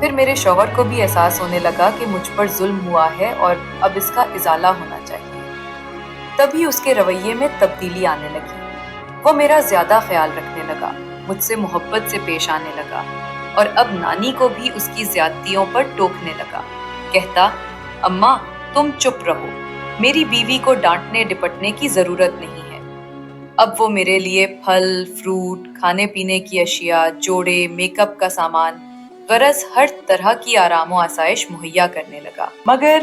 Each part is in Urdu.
پھر میرے شوہر کو بھی احساس ہونے لگا کہ مجھ پر ظلم ہوا ہے اور اب اس کا ازالہ ہونا چاہیے۔ تبھی اس کے رویے میں تبدیلی آنے لگی۔ وہ میرا زیادہ خیال رکھنے لگا، مجھ سے محبت سے پیش آنے لگا اور اب نانی کو بھی اس کی زیادتیوں پر ٹوکنے لگا۔ کہتا، اماں تم چپ رہو، میری بیوی کو ڈانٹنے ڈپٹنے کی ضرورت نہیں ہے۔ اب وہ میرے لیے پھل، فروٹ، کھانے پینے کی اشیاء، جوڑے، میک اپ کا سامان، غرض ہر طرح کی آرام و آسائش مہیا کرنے لگا، مگر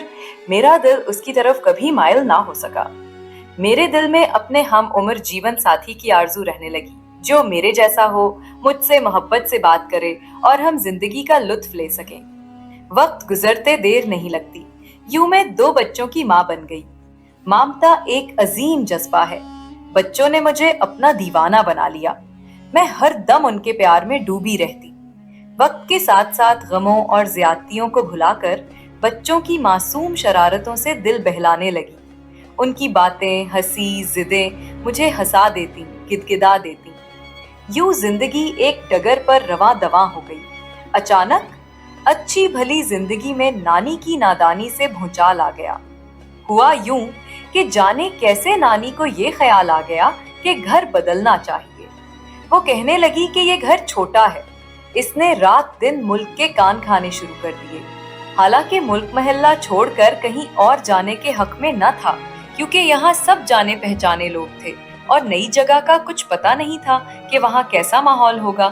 میرا دل اس کی طرف کبھی مائل نہ ہو سکا۔ میرے دل میں اپنے ہم عمر جیون ساتھی کی آرزو رہنے لگی، جو میرے جیسا ہو، مجھ سے محبت سے بات کرے اور ہم زندگی کا لطف لے سکیں۔ وقت گزرتے دیر نہیں لگتی، یوں میں 2 بچوں کی ماں بن گئی۔ مامتا ایک عظیم جذبہ ہے، بچوں نے مجھے اپنا دیوانہ بنا لیا۔ میں ہر دم ان کے پیار میں ڈوبی رہتی۔ وقت کے ساتھ ساتھ غموں اور زیادتیوں کو بھلا کر بچوں کی معصوم شرارتوں سے دل بہلانے لگی۔ ان کی باتیں، ہنسی، ضدیں مجھے ہنسا دیتی، گدگدا دیتی۔ یوں زندگی ایک ڈگر پر رواں دواں ہو گئی۔ اچانک اچھی بھلی زندگی میں نانی کی نادانی سے بھونچال آ گیا۔ ہوا یوں کہ جانے کیسے نانی کو یہ خیال آ گیا کہ گھر بدلنا چاہیے۔ وہ کہنے لگی کہ یہ گھر چھوٹا ہے۔ اس نے رات دن ملک کے کان کھانے شروع کر دیے، حالانکہ ملک محلہ چھوڑ کر کہیں اور جانے کے حق میں نہ تھا، کیونکہ یہاں سب جانے پہچانے لوگ تھے اور نئی جگہ کا کچھ پتہ نہیں تھا کہ وہاں کیسا ماحول ہوگا۔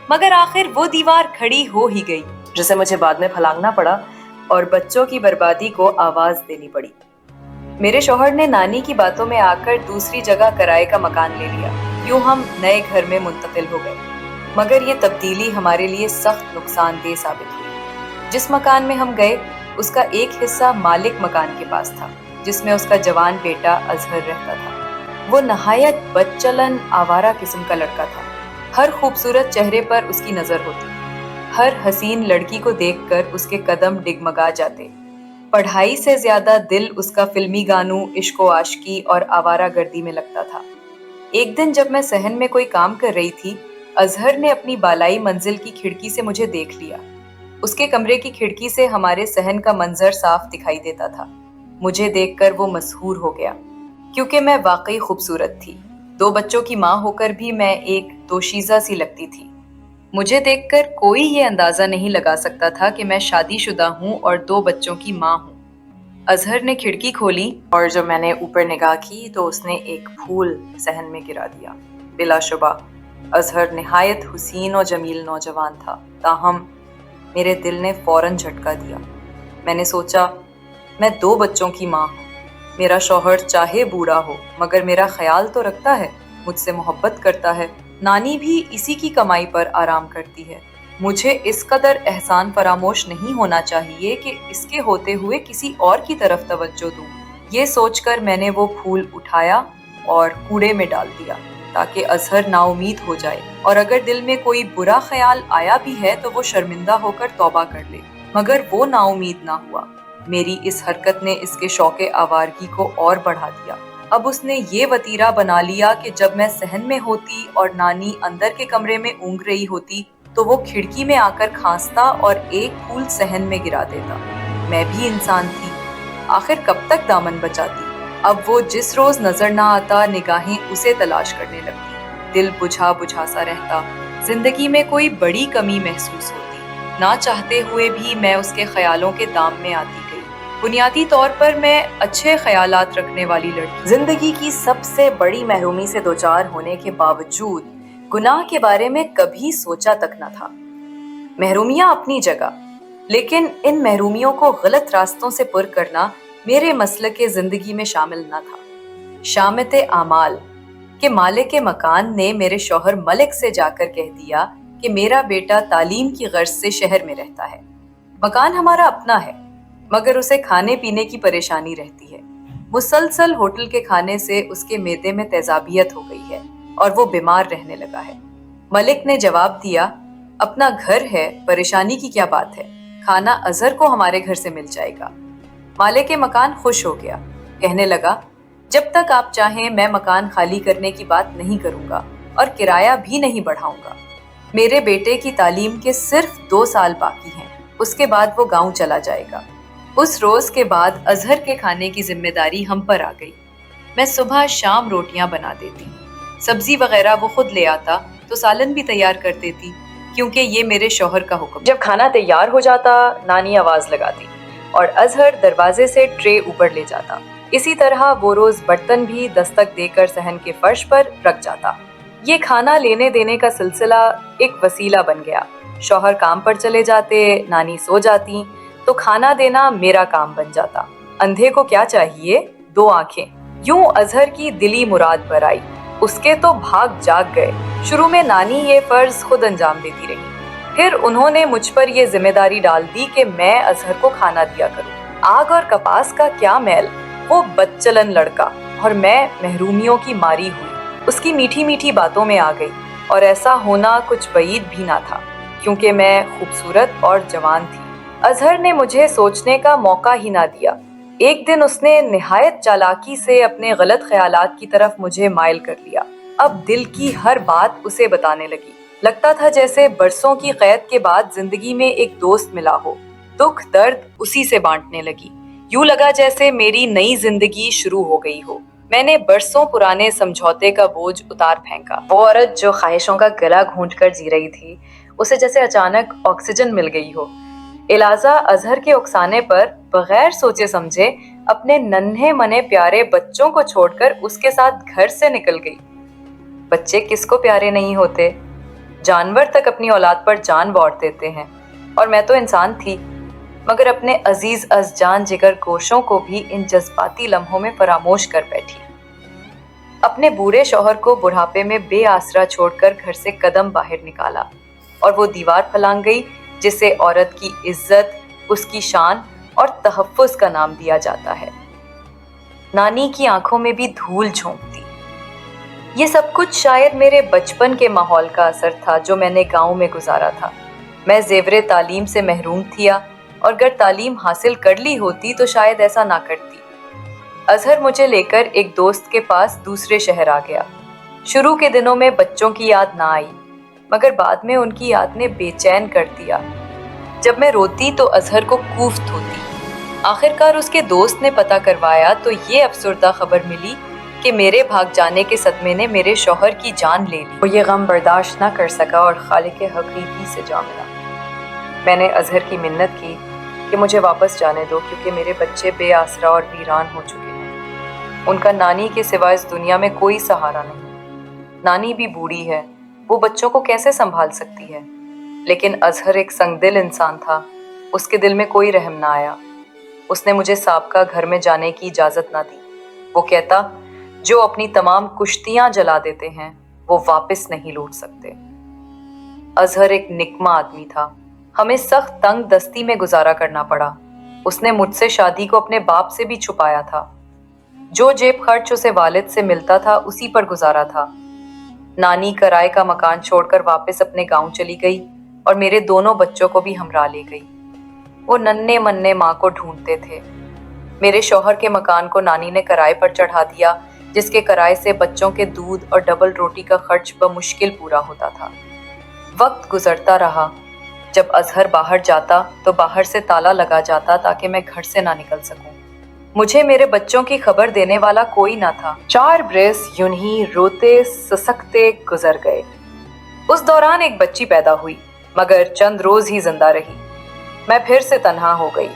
مگر آخر وہ دیوار کھڑی ہو ہی گئی، جسے مجھے بعد میں پھلانگنا پڑا اور بچوں کی بربادی کو آواز دینی پڑی۔ میرے شوہر نے نانی کی باتوں میں آ کر دوسری جگہ کرائے کا مکان لے لیا۔ یوں ہم نئے گھر میں منتقل ہو گئے، مگر یہ تبدیلی ہمارے لیے سخت نقصان دہ ثابت ہوئی۔ جس مکان میں ہم گئے، اس کا ایک حصہ مالک مکان کے پاس تھا، جس میں اس کا جوان بیٹا اظہر رہتا تھا۔ وہ نہایت بد چلن، آوارہ قسم کا لڑکا تھا۔ ہر خوبصورت چہرے پر اس کی نظر ہوتی، ہر حسین لڑکی کو دیکھ کر اس کے قدم ڈگمگا جاتے۔ پڑھائی سے زیادہ دل اس کا فلمی گانوں، عشق و عاشقی اور آوارہ گردی میں لگتا تھا۔ ایک دن جب میں صحن میں کوئی کام کر رہی تھی، اظہر نے اپنی بالائی منزل کی کھڑکی سے مجھے دیکھ لیا۔ اس کے کمرے کی کھڑکی سے ہمارے صحن کا منظر صاف دکھائی دیتا تھا۔ مجھے دیکھ کر وہ مسحور ہو گیا، کیونکہ میں واقعی خوبصورت تھی۔ 2 بچوں کی ماں ہو کر بھی میں ایک دوشیزہ سی لگتی تھی۔ مجھے دیکھ کر کوئی یہ اندازہ نہیں لگا سکتا تھا کہ میں شادی شدہ ہوں اور 2 بچوں کی ماں ہوں۔ اظہر نے کھڑکی کھولی اور جب میں نے اوپر نگاہ کی تو اس نے ایک پھول صحن میں گرا دیا۔ بلا شبہ اظہر نہایت حسین و جمیل نوجوان تھا، تاہم میرے دل نے فوراً جھٹکا دیا۔ میں نے سوچا، میں 2 بچوں کی ماں ہوں، میرا شوہر چاہے بوڑھا ہو مگر میرا خیال تو رکھتا ہے، مجھ سے محبت کرتا ہے، نانی بھی اسی کی کمائی پر آرام کرتی ہے۔ مجھے اس قدر احسان فراموش نہیں ہونا چاہیے کہ اس کے ہوتے ہوئے کسی اور کی طرف توجہ دوں۔ یہ سوچ کر میں نے وہ پھول اٹھایا اور کوڑے میں ڈال دیا تاکہ اظہر نا امید ہو جائے، اور اگر دل میں کوئی برا خیال آیا بھی ہے تو وہ شرمندہ ہو کر توبہ کر لے۔ مگر وہ نا امید نہ ہوا۔ میری اس حرکت نے اس کے شوق آوارگی کو اور بڑھا دیا۔ اب اس نے یہ وتیرہ بنا لیا کہ جب میں صحن میں ہوتی اور نانی اندر کے کمرے میں اونگ رہی ہوتی تو وہ کھڑکی میں آ کر کھانستا اور ایک پھول صحن میں گرا دیتا۔ میں بھی انسان تھی، آخر کب تک دامن بچاتی؟ اب وہ جس روز نظر نہ آتا، نگاہیں اسے تلاش کرنے لگتی۔ دل بجھا بجھا سا رہتا، زندگی میں کوئی بڑی کمی محسوس ہوتی۔ نہ چاہتے ہوئے بھی میں اس کے خیالوں کے دام میں آتی گئی۔ بنیادی طور پر میں اچھے خیالات رکھنے والی لڑکی، زندگی کی سب سے بڑی محرومی سے دوچار ہونے کے باوجود گناہ کے بارے میں کبھی سوچا تک نہ تھا۔ محرومیاں اپنی جگہ، لیکن ان محرومیوں کو غلط راستوں سے پر کرنا میرے مسلک زندگی میں شامل نہ تھا۔ شامت اعمال کہ مالک مکان نے میرے شوہر ملک سے جا کر کہہ دیا کہ میرا بیٹا تعلیم کی غرض سے شہر میں رہتا ہے۔ مکان ہمارا اپنا ہے، مگر اسے کھانے پینے کی پریشانی رہتی ہے۔ مسلسل ہوٹل کے کھانے سے اس کے معدے میں تیزابیت ہو گئی ہے اور وہ بیمار رہنے لگا ہے۔ ملک نے جواب دیا، اپنا گھر ہے، پریشانی کی کیا بات ہے، کھانا اظہر کو ہمارے گھر سے مل جائے گا۔ مالک مکان خوش ہو گیا، کہنے لگا، جب تک آپ چاہیں میں مکان خالی کرنے کی بات نہیں کروں گا اور کرایہ بھی نہیں بڑھاؤں گا۔ میرے بیٹے کی تعلیم کے صرف 2 سال باقی ہیں، اس کے بعد وہ گاؤں چلا جائے گا۔ اس روز کے بعد اظہر کے کھانے کی ذمہ داری ہم پر آ گئی۔ میں صبح شام روٹیاں بنا دیتی، سبزی وغیرہ وہ خود لے آتا تو سالن بھی تیار کر دیتی، کیونکہ یہ میرے شوہر کا حکم۔ جب کھانا تیار ہو جاتا نانی آواز لگاتی اور اظہر دروازے سے ٹرے اوپر لے جاتا۔ اسی طرح وہ روز برتن بھی دستک دے کر صحن کے فرش پر رکھ جاتا۔ یہ کھانا لینے دینے کا سلسلہ ایک وسیلہ بن گیا۔ شوہر کام پر چلے جاتے، نانی سو جاتی تو کھانا دینا میرا کام بن جاتا۔ اندھے کو کیا چاہیے؟ 2 آنکھیں۔ یوں اظہر کی دلی مراد پر آئی۔ اس کے تو بھاگ جاگ گئے۔ شروع میں نانی یہ فرض خود انجام دیتی رہی، پھر انہوں نے مجھ پر یہ ذمہ داری ڈال دی کہ میں اظہر کو کھانا دیا کروں۔ آگ اور کپاس کا کیا میل، وہ بدچلن لڑکا اور میں محرومیوں کی ماری ہوئی اس کی میٹھی میٹھی باتوں میں آ گئی، اور ایسا ہونا کچھ بعید بھی نہ تھا کیونکہ میں خوبصورت اور جوان تھی۔ اظہر نے مجھے سوچنے کا موقع ہی نہ دیا۔ ایک دن اس نے نہایت چالاکی سے اپنے غلط خیالات کی طرف مجھے مائل کر لیا۔ اب دل کی ہر بات اسے بتانے لگی۔ لگتا تھا جیسے برسوں کی قید کے بعد زندگی میں ایک دوست ملا ہو۔ دکھ درد اسی سے بانٹنے لگی۔ یوں لگا جیسے میری نئی زندگی شروع ہو گئی ہو۔ میں نے برسوں پرانے سمجھوتے کا بوجھ اتار پھینکا۔ وہ عورت جو خواہشوں کا گلا گھونٹ کر جی رہی تھی، اسے جیسے اچانک آکسیجن مل گئی ہو۔ الازا اظہر کے اکسانے پر بغیر سوچے سمجھے اپنے ننھے منے پیارے بچوں کو چھوڑ کر اس کے ساتھ گھر سے نکل گئی۔ بچے کس کو پیارے نہیں ہوتے؟ جانور تک اپنی اولاد پر جان بانٹ دیتے ہیں، اور میں تو انسان تھی، مگر اپنے عزیز از جان جگر گوشوں کو بھی ان جذباتی لمحوں میں فراموش کر بیٹھی۔ اپنے بوڑھے شوہر کو بڑھاپے میں بے آسرا چھوڑ کر گھر سے قدم باہر نکالا، اور وہ دیوار پھلانگ گئی جسے عورت کی عزت، اس کی شان اور تحفظ کا نام دیا جاتا ہے۔ نانی کی آنکھوں میں بھی دھول جھونکتی۔ یہ سب کچھ شاید میرے بچپن کے ماحول کا اثر تھا جو میں نے گاؤں میں گزارا تھا۔ میں زیور تعلیم سے محروم تھیا، اور اگر تعلیم حاصل کر لی ہوتی تو شاید ایسا نہ کرتی۔ اظہر مجھے لے کر ایک دوست کے پاس دوسرے شہر آ گیا۔ شروع کے دنوں میں بچوں کی یاد نہ آئی، مگر بعد میں ان کی یاد نے بے چین کر دیا۔ جب میں روتی تو اظہر کو کوفت ہوتی۔ آخرکار اس کے دوست نے پتہ کروایا تو یہ افسردہ خبر ملی کہ میرے بھاگ جانے کے صدمے نے میرے شوہر کی جان لے لی۔ وہ یہ غم برداشت نہ کر سکا اور خالق حقیقی سے جا ملا۔ میں نے اظہر کی منت کی کہ مجھے واپس جانے دو، کیونکہ میرے بچے بے آسرا اور ویران ہو چکے ہیں۔ ان کا نانی کے سوا اس دنیا میں کوئی سہارا نہیں۔ نانی بھی بوڑھی ہے، وہ بچوں کو کیسے سنبھال سکتی ہے؟ لیکن اظہر ایک سنگ دل انسان تھا، اس کے دل میں کوئی رحم نہ آیا۔ اس نے مجھے سابقہ گھر میں جانے کی اجازت نہ دی۔ وہ کہتا، جو اپنی تمام کشتیاں جلا دیتے ہیں وہ واپس نہیں لوٹ سکتے۔ اظہر ایک نکما آدمی تھا، ہمیں سخت تنگ دستی میں گزارا کرنا پڑا۔ اس نے مجھ سے شادی کو اپنے باپ سے بھی چھپایا تھا۔ جو جیب خرچ اسے والد سے ملتا تھا اسی پر گزارا تھا۔ نانی کرائے کا مکان چھوڑ کر واپس اپنے گاؤں چلی گئی اور میرے دونوں بچوں کو بھی ہمراہ لے گئی۔ وہ ننھے منھے ماں کو ڈھونڈتے تھے۔ میرے شوہر کے مکان کو نانی نے کرائے پر چڑھا دیا، جس کے کرائے سے بچوں کے دودھ اور ڈبل روٹی کا خرچ بمشکل پورا ہوتا تھا۔ وقت گزرتا رہا۔ جب اظہر باہر جاتا تو باہر سے تالا لگا جاتا تاکہ میں گھر سے نہ نکل سکوں۔ مجھے میرے بچوں کی خبر دینے والا کوئی نہ تھا۔ 4 برس یوں ہی روتے سسکتے گزر گئے۔ اس دوران ایک بچی پیدا ہوئی، مگر چند روز ہی زندہ رہی۔ میں پھر سے تنہا ہو گئی۔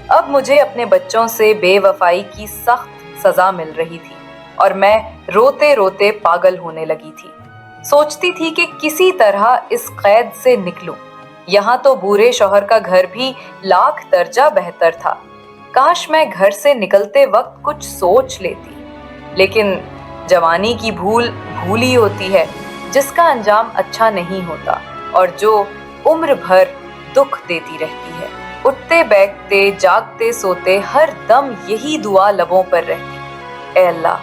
اب مجھے اپنے بچوں سے بے وفائی کی سخت سزا مل رہی تھی، اور میں روتے روتے پاگل ہونے لگی تھی۔ سوچتی تھی کہ کسی طرح اس قید سے نکلوں۔ یہاں تو بورے شوہر کا گھر بھی لاکھ درجہ بہتر تھا۔ کاش میں گھر سے نکلتے وقت کچھ سوچ لیتی، لیکن جوانی کی بھول ہی ہوتی ہے جس کا انجام اچھا نہیں ہوتا، اور جو عمر بھر دکھ دیتی رہتی ہے۔ اٹھتے بیٹھتے جاگتے سوتے ہر دم یہی دعا لبوں پر رہتی، اے اللہ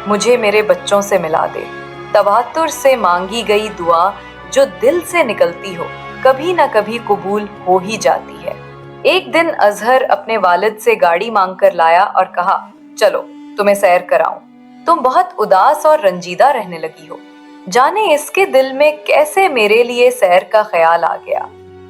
مجھے میرے بچوں سے ملا دے۔ تواتر سے مانگی گئی دعا جو دل سے نکلتی ہو کبھی نہ کبھی قبول ہو ہی جاتی ہے۔ ایک دن اظہر اپنے والد سے گاڑی مانگ کر لایا اور کہا، چلو تمہیں سیر کراؤں، تم بہت اداس اور رنجیدہ رہنے لگی ہو۔ جانے اس کے دل میں کیسے میرے لیے سیر کا خیال آ گیا۔